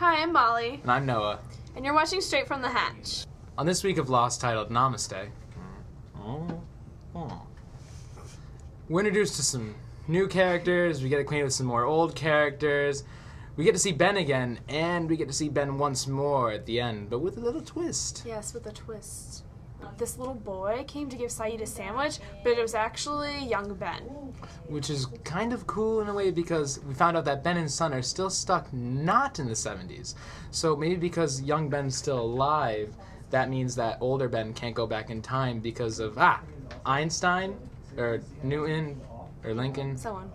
Hi, I'm Molly. And I'm Noah. And you're watching Straight from the Hatch. On this week of Lost titled Namaste, we're introduced to some new characters, we get acquainted with some more old characters, we get to see Ben again, and we get to see Ben once more at the end, but with a little twist. Yes, with a twist. This little boy came to give Saeed a sandwich, but it was actually young Ben. Which is kind of cool in a way because we found out that Ben and Son are still stuck not in the 70s. So maybe because young Ben's still alive, that means that older Ben can't go back in time because of, Einstein, or Newton, or Lincoln. Someone.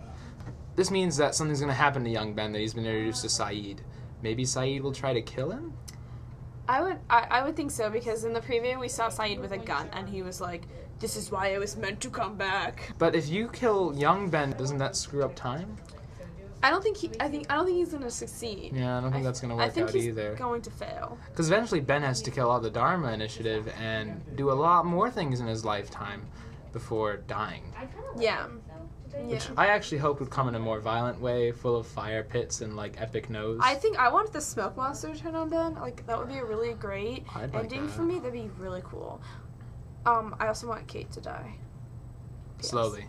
This means that something's going to happen to young Ben, that he's been introduced to Saeed. Maybe Saeed will try to kill him? I would think so, because in the preview we saw Saeed with a gun, and he was like, "This is why I was meant to come back." But if you kill young Ben, doesn't that screw up time? I don't think he's gonna succeed. Yeah, I don't think that's gonna work out either. I think he's going to fail. Because eventually Ben has to kill all the Dharma Initiative and do a lot more things in his lifetime before dying. Yeah. Which I actually hope would come in a more violent way, full of fire pits and like epic nose. I think I want the smoke monster to turn on Ben. Like, that would be a really great ending for me. That'd be really cool. I also want Kate to die. Slowly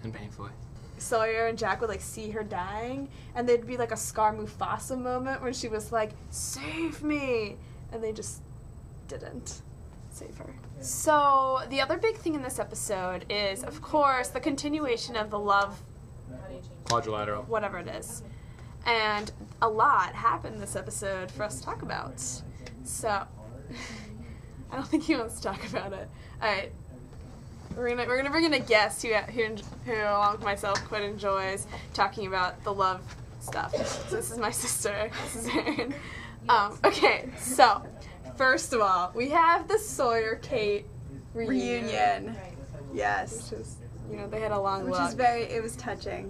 and painfully. Sawyer and Jack would like see her dying, and there'd be like a Scar Mufasa moment when she was like, "Save me," and they just didn't save her. So the other big thing in this episode is, of course, the continuation of the love quadrilateral, whatever it is, and a lot happened this episode for us to talk about. So I don't think he wants to talk about it. All right. We're gonna bring in a guest who along with myself quite enjoys talking about the love stuff. So this is my sister. This is Erin. Okay, so first of all, we have the Sawyer-Kate reunion. Yes. Which is, they had a long look. Which is it was touching.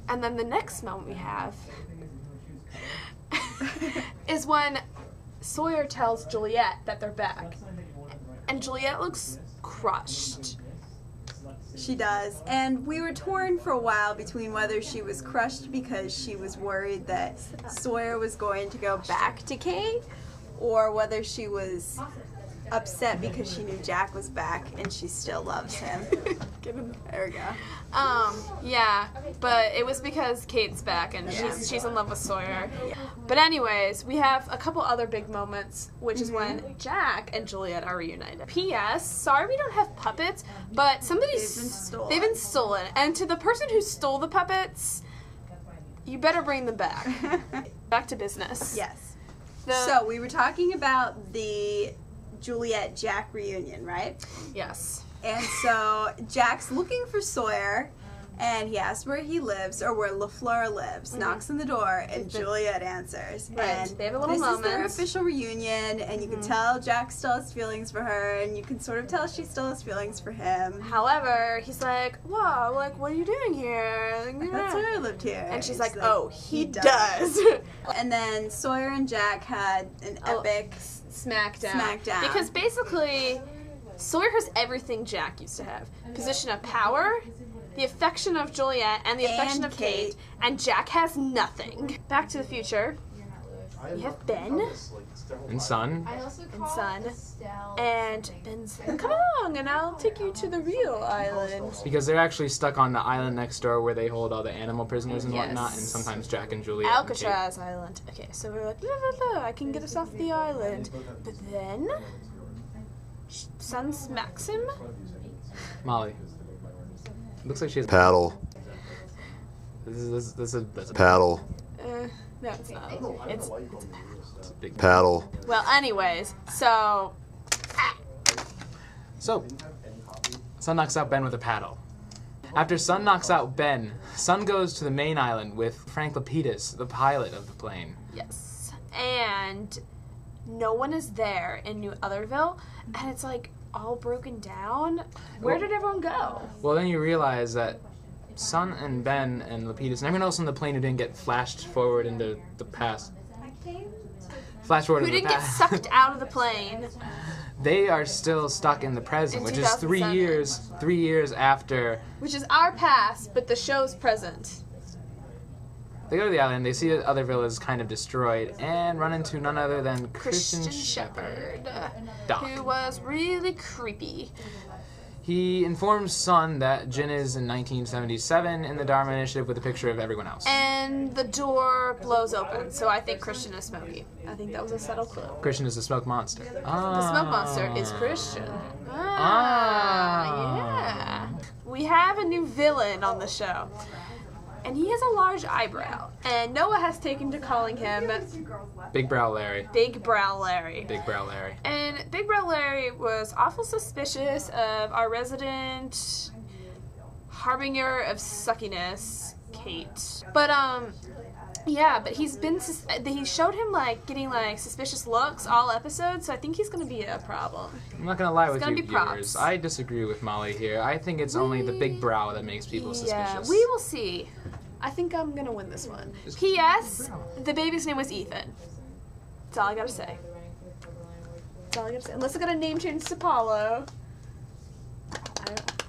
And then the next moment we have is when Sawyer tells Juliet that they're back, and Juliet looks crushed. She does. And we were torn for a while between whether she was crushed because she was worried that Sawyer was going to go back to Kate, or whether she was upset because she knew Jack was back and she still loves him. There we go. Yeah, but it was because Kate's back and she's in love with Sawyer. Yeah. But anyways, we have a couple other big moments, which is when Jack and Juliet are reunited. P.S. Sorry we don't have puppets, but they've been stolen. And to the person who stole the puppets, you better bring them back. Back to business. Yes. So we were talking about the Juliet-Jack reunion, right? Yes. And so Jack's looking for Sawyer, and he asks where he lives, or where LaFleur lives, knocks on the door, and Juliet answers. Right. And they have a little moment. This is their official reunion, and you can tell Jack still has feelings for her, and you can sort of tell she still has feelings for him. However, he's like, "Whoa, like, what are you doing here?" That's why I lived here. And she's like, "Oh, he does." And then Sawyer and Jack had an epic smackdown. Because basically, Sawyer has everything Jack used to have. Position of power, the affection of Juliet, and the affection of Kate. And Jack has nothing. Back to the future. We have Ben. And Son. And Ben's like, "Come along and I'll take you to the real island." Because they're actually stuck on the island next door where they hold all the animal prisoners and whatnot, and sometimes Jack and Juliet. Alcatraz Island. Okay, so we're like, I can get us off the island. But then Son smacks him. Molly. Looks like she has paddle. This is a paddle. No, it's not. It's a paddle. It's a big paddle. Well, anyways, so Son knocks out Ben with a paddle. After Son knocks out Ben, Son goes to the main island with Frank Lapidus, the pilot of the plane. Yes. And no one is there in New Otherville, and it's like all broken down. Where did everyone go? Well, then you realize that Son and Ben and Lapidus and everyone else on the plane who didn't get flashed forward into the past. Flash forward into the past. Who didn't get sucked out of the plane. They are still stuck in the present, which is 3 years. 3 years after. Which is our past, but the show's present. They go to the island, they see the other villas kind of destroyed, and run into none other than Christian Shepherd, Doc. who was really creepy. He informs Sun that Jin is in 1977 in the Dharma Initiative with a picture of everyone else. And the door blows open, so I think Christian is Smokey. I think that was a subtle clue. Christian is the smoke monster. The smoke monster is Christian. Yeah. We have a new villain on the show. And he has a large eyebrow. And Noah has taken to calling him Big Brow Larry. Big Brow Larry. Big Brow Larry. And Big Brow Larry was awful suspicious of our resident harbinger of suckiness, Kate. But yeah, but he showed him like getting like suspicious looks all episodes, so I think he's gonna be a problem. I'm not gonna lie with you gonna be viewers. props. I disagree with Molly here. I think it's only the big brow that makes people suspicious. We will see. I think I'm gonna win this one. P.S. The baby's name was Ethan. That's all I gotta say. That's all I gotta say. Unless I got a name change to Apollo. I don't